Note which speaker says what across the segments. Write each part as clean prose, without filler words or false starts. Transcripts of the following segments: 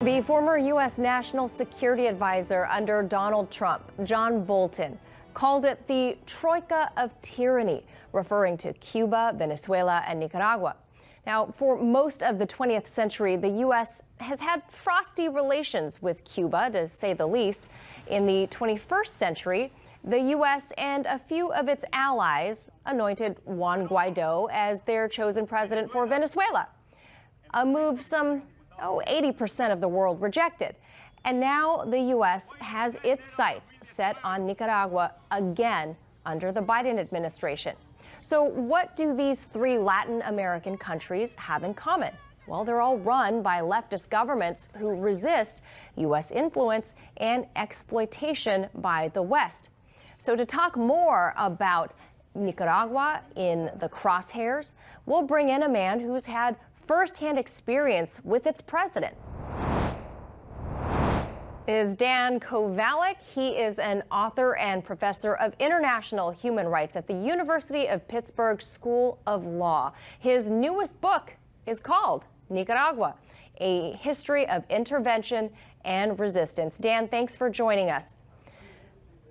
Speaker 1: The former U.S. National Security Advisor under Donald Trump, John Bolton, called it the troika of tyranny, referring to Cuba, Venezuela, and Nicaragua. Now, for most of the 20th century, the U.S. has had frosty relations with Cuba, to say the least. In the 21st century, the U.S. and a few of its allies anointed Juan Guaido as their chosen president for Venezuela, a move some 80% of the world rejected. And now the U.S. has its sights set on Nicaragua again under the Biden administration. So what do these three Latin American countries have in common? Well, they're all run by leftist governments who resist U.S. influence and exploitation by the West. So to talk more about Nicaragua in the crosshairs, we'll bring in a man who's had firsthand experience with its president. Is Dan Kovalik. He is an author and professor of international human rights at the University of Pittsburgh School of Law. His newest book is called Nicaragua, A History of Intervention and Resistance. Dan, thanks for joining us.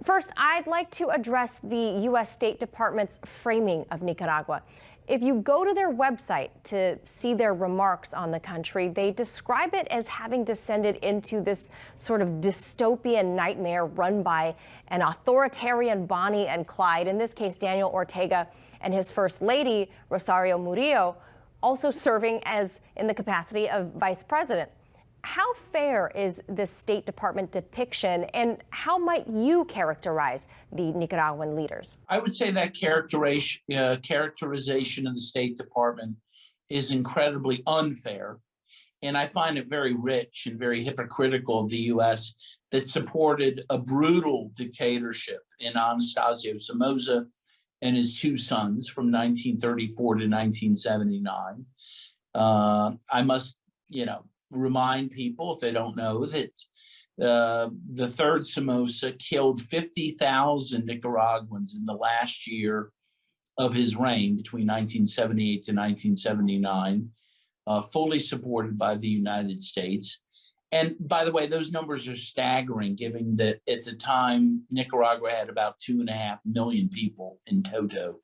Speaker 1: First, I'd like to address the U.S. State Department's framing of Nicaragua. If you go to their website to see their remarks on the country, they describe it as having descended into this sort of dystopian nightmare run by an authoritarian Bonnie and Clyde, in this case Daniel Ortega and his First Lady, Rosario Murillo, also serving as in the capacity of vice president. How fair is this State Department depiction, and how might you characterize the Nicaraguan leaders?
Speaker 2: I would say that characterization of the State Department is incredibly unfair, and I find it very rich and very hypocritical of the U.S. that supported a brutal dictatorship in Anastasio Somoza and his two sons from 1934 to 1979. I must, remind people, if they don't know, that the third Somoza killed 50,000 Nicaraguans in the last year of his reign between 1978 to 1979, fully supported by the United States. And by the way, those numbers are staggering, given that at the time, Nicaragua had about 2.5 million people in toto.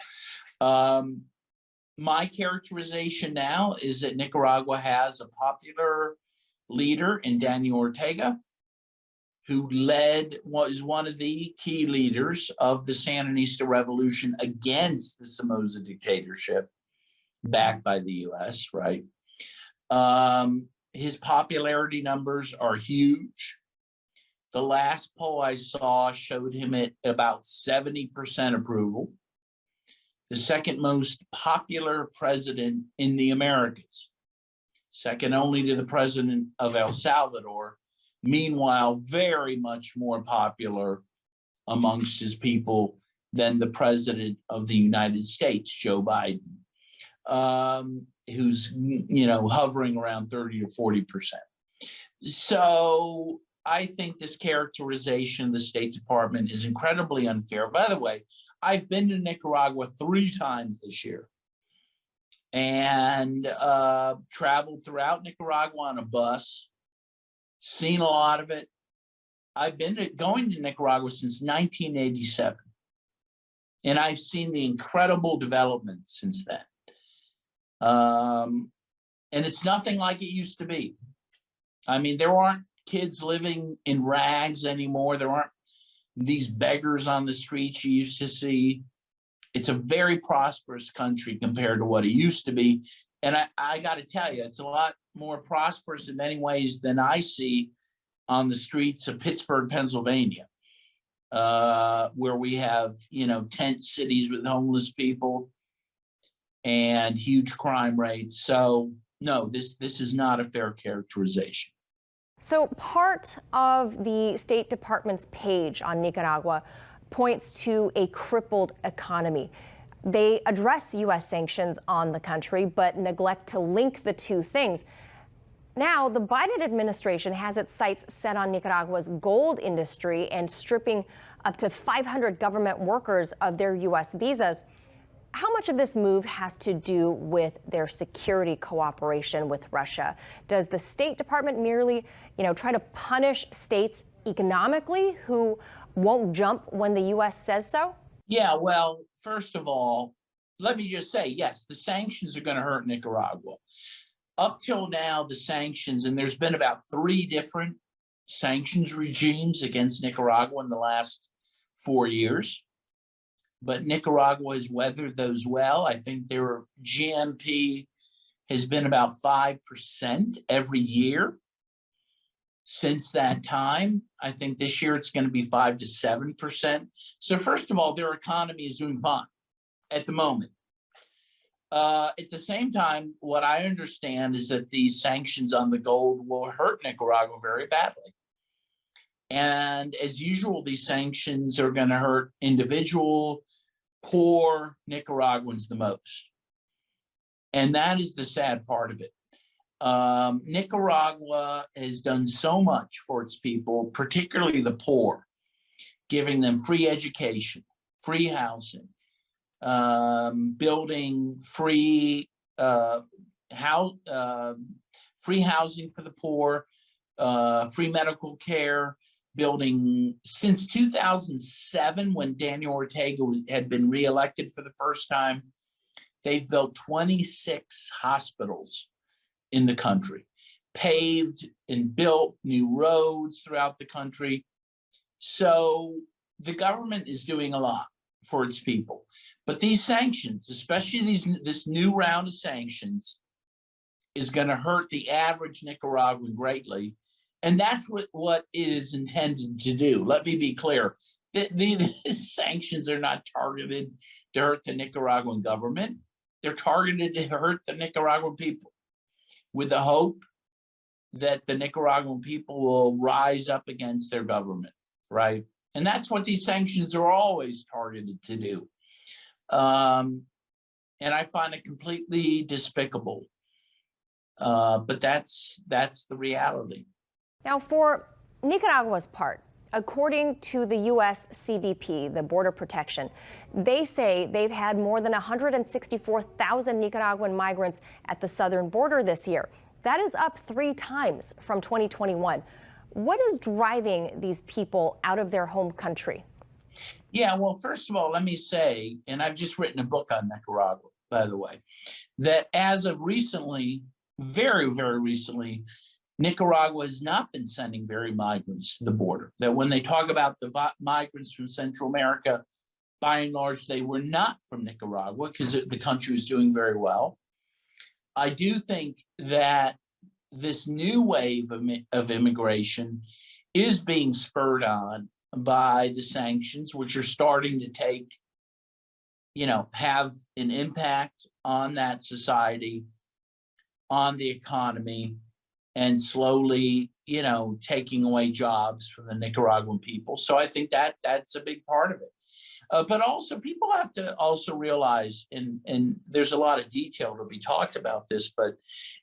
Speaker 2: My characterization now is that Nicaragua has a popular leader in Daniel Ortega, who was one of the key leaders of the Sandinista revolution against the Somoza dictatorship, backed by the U.S., right? His popularity numbers are huge. The last poll I saw showed him at about 70% approval, the second most popular president in the Americas, second only to the president of El Salvador, meanwhile very much more popular amongst his people than the president of the United States, Joe Biden, who's hovering around 30 to 40%. So I think this characterization of the State Department is incredibly unfair. By the way, I've been to Nicaragua 3 times this year and traveled throughout Nicaragua on a bus, seen a lot of it. I've been going to Nicaragua since 1987, and I've seen the incredible development since then. And it's nothing like it used to be. I mean, there aren't kids living in rags anymore. There aren't these beggars on the streets you used to see. It's a very prosperous country compared to what it used to be. And I got to tell you, it's a lot more prosperous in many ways than I see on the streets of Pittsburgh, Pennsylvania, where we have, tent cities with homeless people and huge crime rates. So no, this is not a fair characterization.
Speaker 1: So part of the State Department's page on Nicaragua points to a crippled economy. They address U.S. sanctions on the country, but neglect to link the two things. Now, the Biden administration has its sights set on Nicaragua's gold industry and stripping up to 500 government workers of their U.S. visas. how much of this move has to do with their security cooperation with Russia? Does the State Department merely, try to punish states economically who won't jump when the U.S. says so?
Speaker 2: Yeah, well, first of all, let me just say, yes, the sanctions are going to hurt Nicaragua. Up till now, the sanctions, and there's been about 3 different sanctions regimes against Nicaragua in the last 4 years. But Nicaragua has weathered those well. I think their GNP has been about 5% every year since that time. I think this year it's going to be 5 to 7%. So first of all, their economy is doing fine at the moment. At the same time, what I understand is that these sanctions on the gold will hurt Nicaragua very badly. And as usual, these sanctions are going to hurt individual, poor Nicaraguans the most. And that is the sad part of it. Nicaragua has done so much for its people, particularly the poor, giving them free education, free housing, building free housing for the poor, free medical care, building since 2007, when Daniel Ortega had been reelected for the first time. They've built 26 hospitals in the country, paved and built new roads throughout the country. So the government is doing a lot for its people. But these sanctions, especially this new round of sanctions, is going to hurt the average Nicaraguan greatly. And that's what it is intended to do. Let me be clear. These sanctions are not targeted to hurt the Nicaraguan government. They're targeted to hurt the Nicaraguan people, with the hope that the Nicaraguan people will rise up against their government, right? And that's what these sanctions are always targeted to do. And I find it completely despicable. But that's the reality.
Speaker 1: Now, for Nicaragua's part, according to the U.S. CBP, the Border Protection, they say they've had more than 164,000 Nicaraguan migrants at the southern border this year. That is up 3 times from 2021. What is driving these people out of their home country?
Speaker 2: Yeah, well, first of all, let me say, and I've just written a book on Nicaragua, by the way, that as of recently, very, very recently, Nicaragua has not been sending very migrants to the border. That when they talk about the migrants from Central America, by and large, they were not from Nicaragua because the country was doing very well. I do think that this new wave of immigration is being spurred on by the sanctions, which are starting to have an impact on that society, on the economy, and slowly, taking away jobs from the Nicaraguan people. So I think that's a big part of it. But also, people have to also realize, and there's a lot of detail to be talked about this, but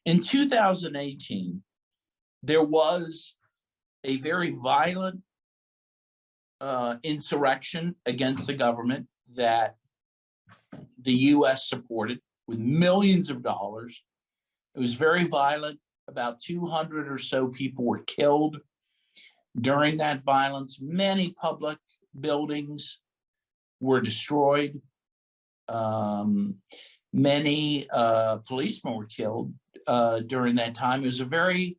Speaker 2: in 2018, there was a very violent insurrection against the government that the U.S. supported with millions of dollars. It was very violent. About 200 or so people were killed during that violence. Many public buildings were destroyed. Many policemen were killed during that time. It was a very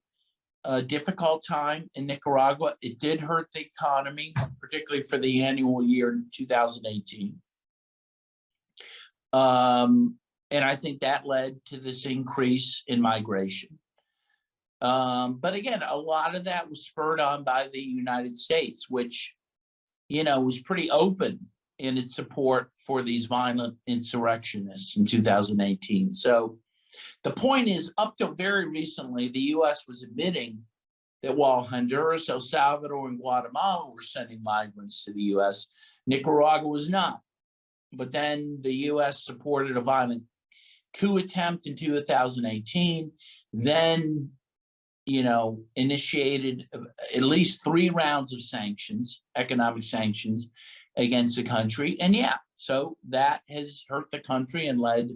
Speaker 2: difficult time in Nicaragua. It did hurt the economy, particularly for the annual year 2018. And I think that led to this increase in migration. But again, a lot of that was spurred on by the United States, which, was pretty open in its support for these violent insurrectionists in 2018. So the point is, up till very recently, the U.S. was admitting that while Honduras, El Salvador, and Guatemala were sending migrants to the U.S., Nicaragua was not. But then the U.S. supported a violent coup attempt in 2018, then initiated at least 3 rounds of sanctions, economic sanctions against the country. And yeah, So that has hurt the country and led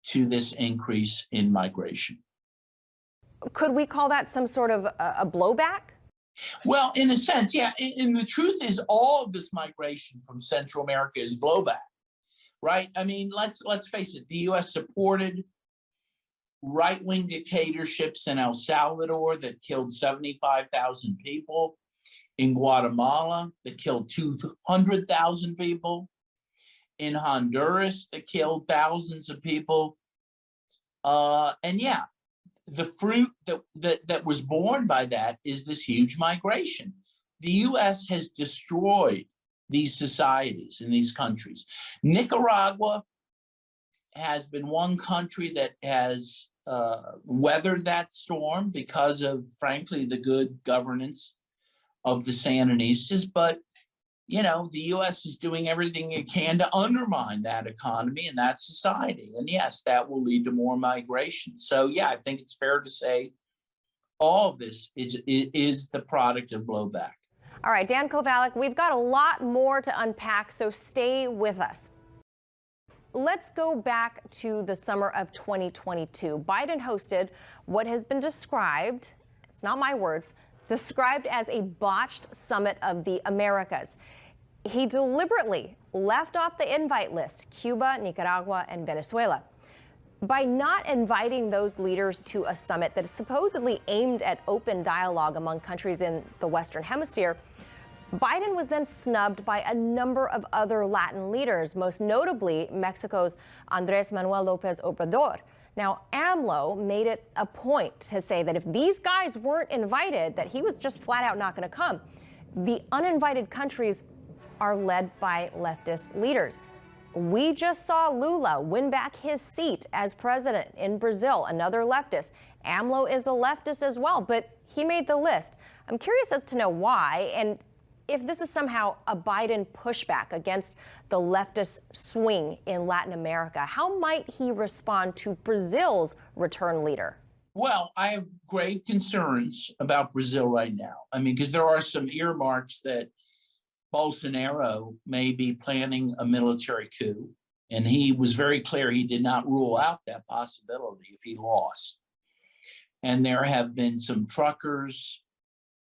Speaker 2: to this increase in migration.
Speaker 1: Could we call that some sort of a blowback?
Speaker 2: Well, in a sense, yeah. And the truth is, all of this migration from Central America is blowback, right? I mean, let's face it. The U.S. supported right-wing dictatorships in El Salvador that killed 75,000 people, in Guatemala that killed 200,000 people, in Honduras that killed thousands of people, and yeah, the fruit that was born by that is this huge migration. The U.S. has destroyed these societies in these countries. Nicaragua has been one country that has weathered that storm because of, frankly, the good governance of the Sandinistas. But, you know, the U.S. is doing everything it can to undermine that economy and that society. And yes, that will lead to more migration. So, yeah, I think it's fair to say all of this is the product of blowback.
Speaker 1: All right, Dan Kovalik, we've got a lot more to unpack, so stay with us. Let's go back to the summer of 2022. Biden hosted what has been described, it's not my words, described as a botched summit of the Americas. He deliberately left off the invite list Cuba, Nicaragua, and Venezuela. By not inviting those leaders to a summit that is supposedly aimed at open dialogue among countries in the Western Hemisphere, Biden was then snubbed by a number of other Latin leaders, most notably Mexico's Andrés Manuel López Obrador. Now, AMLO made it a point to say that if these guys weren't invited, that he was just flat out not going to come. The uninvited countries are led by leftist leaders. We just saw Lula win back his seat as president in Brazil, another leftist. AMLO is a leftist as well, but he made the list. I'm curious as to know why, and if this is somehow a Biden pushback against the leftist swing in Latin America. How might he respond to Brazil's return leader?
Speaker 2: Well, I have grave concerns about Brazil right now. I mean, because there are some earmarks that Bolsonaro may be planning a military coup, and he was very clear he did not rule out that possibility if he lost. And there have been some truckers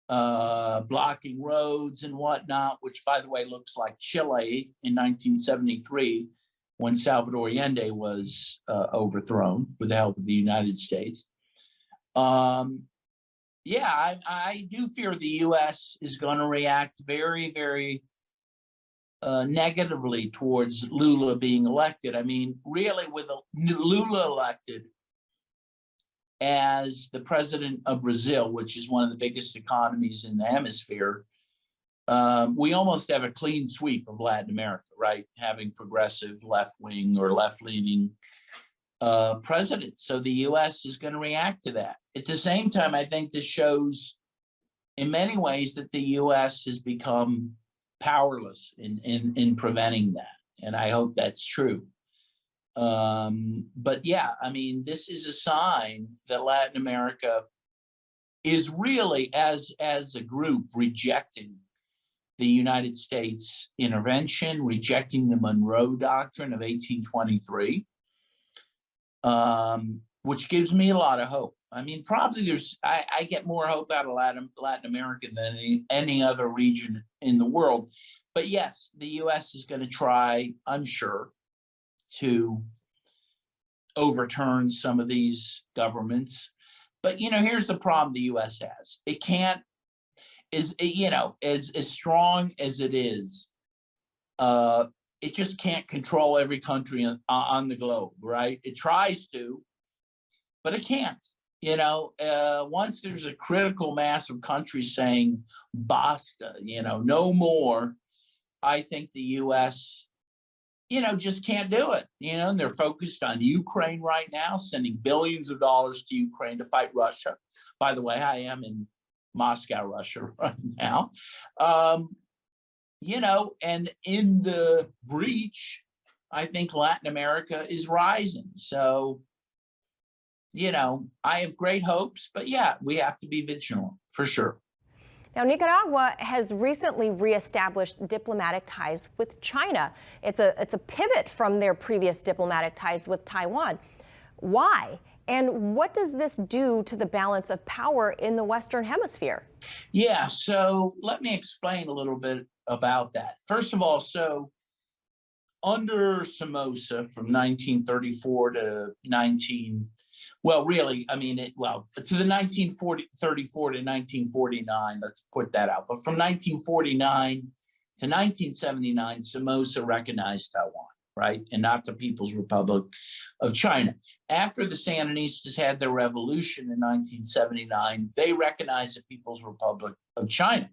Speaker 2: blocking roads and whatnot, which, by the way, looks like Chile in 1973 when Salvador Allende was overthrown with the help of the United States. Yeah, I do fear the U.S. is going to react very, very negatively towards Lula being elected. I mean, really, with Lula elected as the president of Brazil, which is one of the biggest economies in the hemisphere, we almost have a clean sweep of Latin America, right? Having progressive left-wing or left-leaning presidents. So the U.S. is going to react to that. At the same time, I think this shows in many ways that the U.S. has become powerless in preventing that. And I hope that's true. But yeah, I mean, this is a sign that Latin America is really, as a group, rejecting the United States intervention, rejecting the Monroe Doctrine of 1823, which gives me a lot of hope. I mean, probably I get more hope out of Latin America than any other region in the world. But yes, the U.S. is going to try, I'm sure, to overturn some of these governments. But, you know, here's the problem the U.S. has. It can't, you know, as strong as it is, it just can't control every country on the globe, right? It tries to, but it can't. You know, once there's a critical mass of countries saying, basta, you know, no more, I think the U.S., you know, just can't do it. You know, and they're focused on Ukraine right now, sending billions of dollars to Ukraine to fight Russia. By the way, I am in Moscow, Russia right now. You know, and in the breach, I think Latin America is rising. So, you know, I have great hopes, but yeah, we have to be vigilant for sure.
Speaker 1: Now, Nicaragua has recently reestablished diplomatic ties with China. It's a pivot from their previous diplomatic ties with Taiwan. Why? And what does this do to the balance of power in the Western Hemisphere?
Speaker 2: Yeah, so let me explain a little bit about that. First of all, so under Somoza from 1934 to 19, well, really, I mean, to the 1934 to 1949, let's put that out. But from 1949 to 1979, Somoza recognized Taiwan, right? And not the People's Republic of China. After the Sandinistas had their revolution in 1979, they recognized the People's Republic of China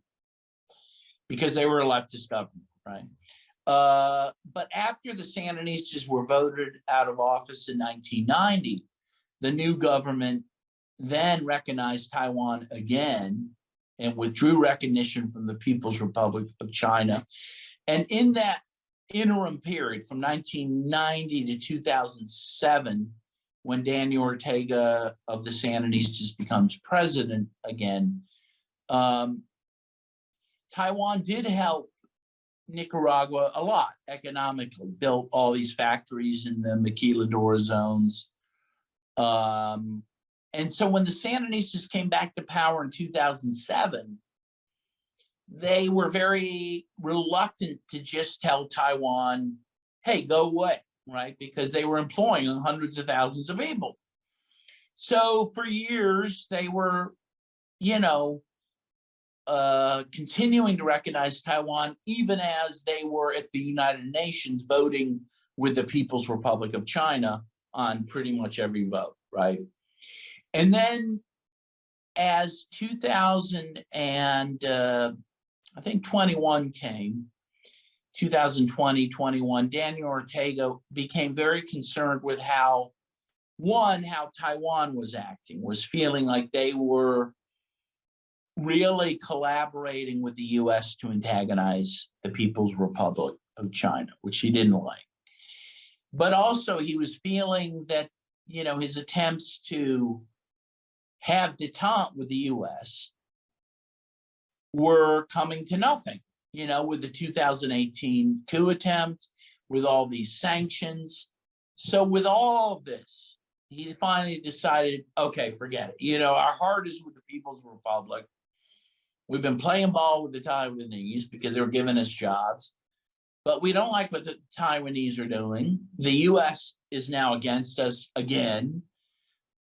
Speaker 2: because they were a leftist government, right? But after the Sandinistas were voted out of office in 1990, the new government then recognized Taiwan again and withdrew recognition from the People's Republic of China. And in that interim period from 1990 to 2007, when Daniel Ortega of the Sandinistas becomes president again, Taiwan did help Nicaragua a lot economically, built all these factories in the maquiladora zones. And so when the Sandinistas came back to power in 2007, they were very reluctant to just tell Taiwan, hey, go away, right? Because they were employing hundreds of thousands of people. So for years, they were, continuing to recognize Taiwan, even as they were at the United Nations voting with the People's Republic of China on pretty much every vote, right? And then as 2000 and I think 21 came, 2020, 21, Daniel Ortega became very concerned with how Taiwan was acting, was feeling like they were really collaborating with the US to antagonize the People's Republic of China, which he didn't like. But also he was feeling that, his attempts to have detente with the US were coming to nothing, with the 2018 coup attempt, with all these sanctions. So with all of this, he finally decided, okay, forget it. Our heart is with the People's Republic. We've been playing ball with the Taiwanese because they were giving us jobs, but we don't like what the Taiwanese are doing. The US is now against us again.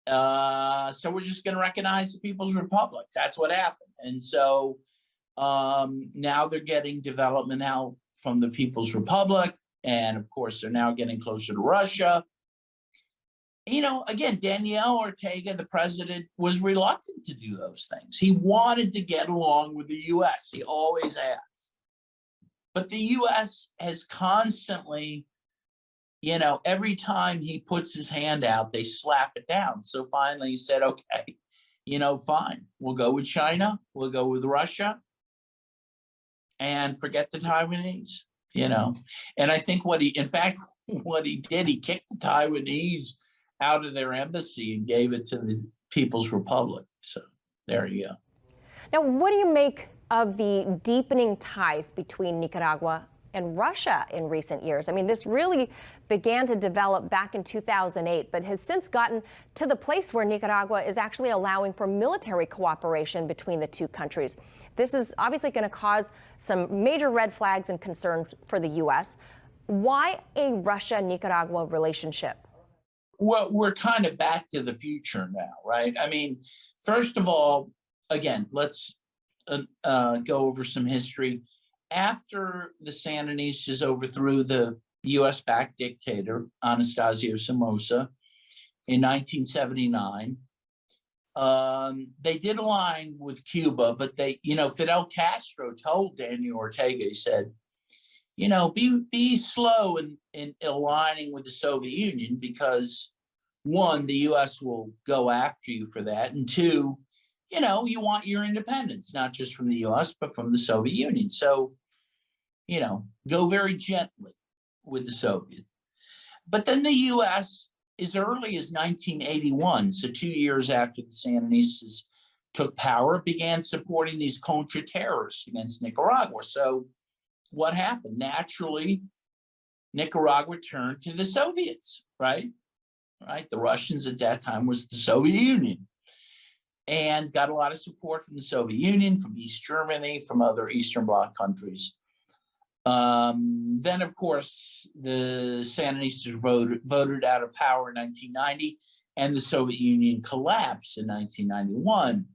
Speaker 2: So we're just going to recognize the People's Republic. That's what happened. And so now they're getting development out from the People's Republic. And of course, they're now getting closer to Russia. Again, Daniel Ortega, the president, was reluctant to do those things. He wanted to get along with the US. He always has. But the US has constantly, every time he puts his hand out, they slap it down. So finally he said, okay, fine. We'll go with China. We'll go with Russia. And forget the Taiwanese, And I think what he did, he kicked the Taiwanese out of their embassy and gave it to the People's Republic. So there you go.
Speaker 1: Now, what do you make of the deepening ties between Nicaragua and Russia in recent years? I mean, this really began to develop back in 2008, but has since gotten to the place where Nicaragua is actually allowing for military cooperation between the two countries. This is obviously going to cause some major red flags and concerns for the U.S. Why a Russia-Nicaragua relationship?
Speaker 2: Well, we're kind of back to the future now, right? I mean, first of all, again, let's go over some history. After the Sandinistas overthrew the U.S.-backed dictator, Anastasio Somoza, in 1979, they did align with Cuba, but Fidel Castro told Daniel Ortega, he said, be slow in aligning with the Soviet Union because, one, the U.S. will go after you for that, and two, you want your independence, not just from the U.S., but from the Soviet Union. So, go very gently with the Soviets. But then the U.S., as early as 1981, so 2 years after the Sandinistas took power, began supporting these contra-terrorists against Nicaragua. So what happened? Naturally, Nicaragua turned to the Soviets, right? The Russians at that time was the Soviet Union, and got a lot of support from the Soviet Union, from East Germany, from other Eastern Bloc countries. Then, of course, the Sandinistas voted out of power in 1990, and the Soviet Union collapsed in 1991.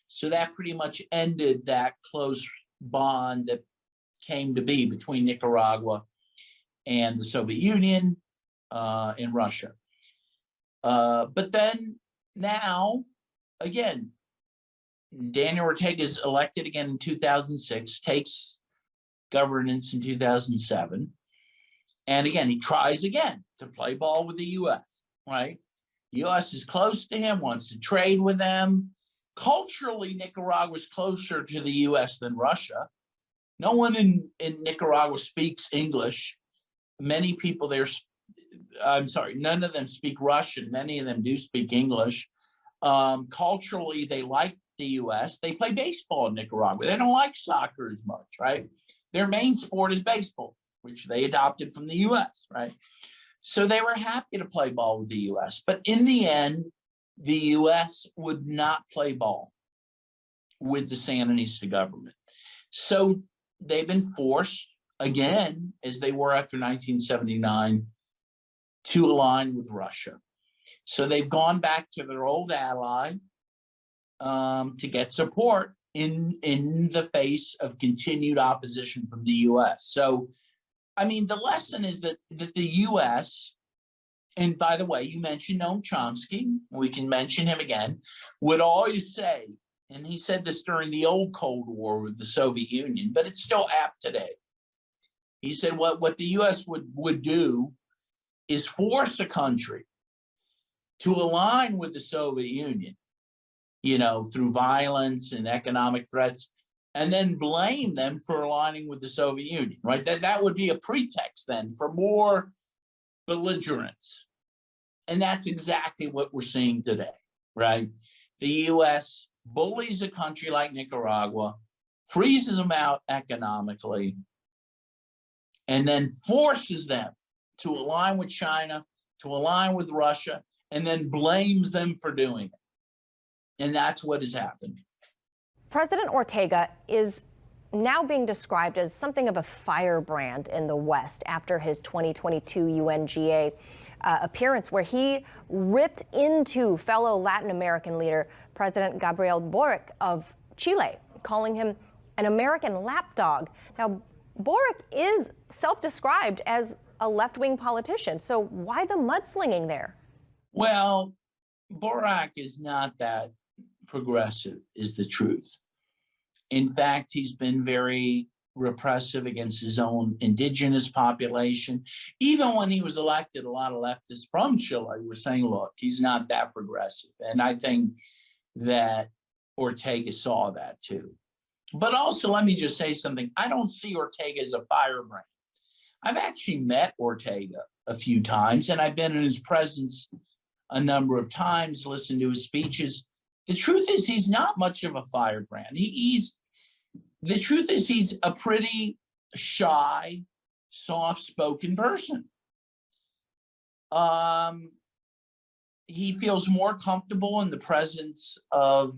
Speaker 2: So that pretty much ended that close bond that came to be between Nicaragua and the Soviet Union and Russia. But then now, again, Daniel Ortega is elected again in 2006, takes governance in 2007. And again, he tries again to play ball with the U.S., right? The U.S. is close to him, wants to trade with them. Culturally, Nicaragua is closer to the U.S. than Russia. No one in Nicaragua speaks English. Many people there, none of them speak Russian. Many of them do speak English. Culturally, they like the U.S. They play baseball in Nicaragua. They don't like soccer as much, right? Their main sport is baseball, which they adopted from the U.S., right? So they were happy to play ball with the U.S. But in the end, the U.S. would not play ball with the Sandinista government. So they've been forced, again, as they were after 1979, to align with Russia. So they've gone back to their old ally to get support in the face of continued opposition from the U.S. So, I mean, the lesson is that the U.S., and by the way, you mentioned Noam Chomsky, we can mention him again, would always say, and he said this during the old Cold War with the Soviet Union, but it's still apt today. He said what the U.S. would do is force a country to align with the Soviet Union, through violence and economic threats, and then blame them for aligning with the Soviet Union, right? That would be a pretext then for more belligerence. And that's exactly what we're seeing today, right? The U.S. bullies a country like Nicaragua, freezes them out economically, and then forces them to align with China, to align with Russia, and then blames them for doing it. And that's what has happened.
Speaker 1: President Ortega is now being described as something of a firebrand in the West after his 2022 UNGA appearance, where he ripped into fellow Latin American leader, President Gabriel Boric of Chile, calling him an American lapdog. Now, Boric is self-described as a left-wing politician, so why the mudslinging there?
Speaker 2: Well, Boric is not that progressive, is the truth. In fact, he's been very repressive against his own indigenous population. Even when he was elected, a lot of leftists from Chile were saying, look, he's not that progressive. And I think that Ortega saw that too. But also, let me just say something. I don't see Ortega as a firebrand. I've actually met Ortega a few times, and I've been in his presence a number of times, listened to his speeches. The truth is, he's not much of a firebrand. The truth is, he's a pretty shy, soft-spoken person. He feels more comfortable in the presence of,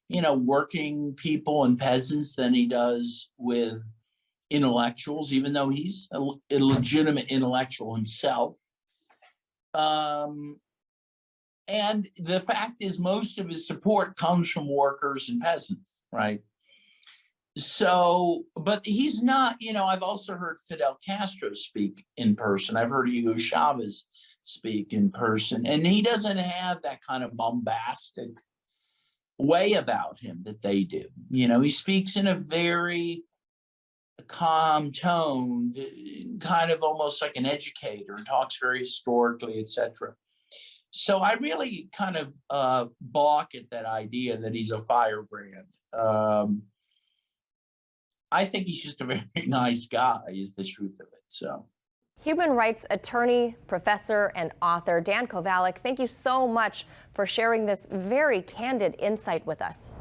Speaker 2: working people and peasants than he does with intellectuals, even though he's a legitimate intellectual himself. And the fact is, most of his support comes from workers and peasants, right? So, but he's not, I've also heard Fidel Castro speak in person. I've heard Hugo Chavez speak in person, and he doesn't have that kind of bombastic way about him that they do. He speaks in a very calm tone, kind of almost like an educator, and talks very historically, etc. So I really kind of balk at that idea that he's a firebrand. I think he's just a very nice guy, is the truth of it. So
Speaker 1: Human rights attorney, professor, and author Dan Kovalik, thank you so much for sharing this very candid insight with us.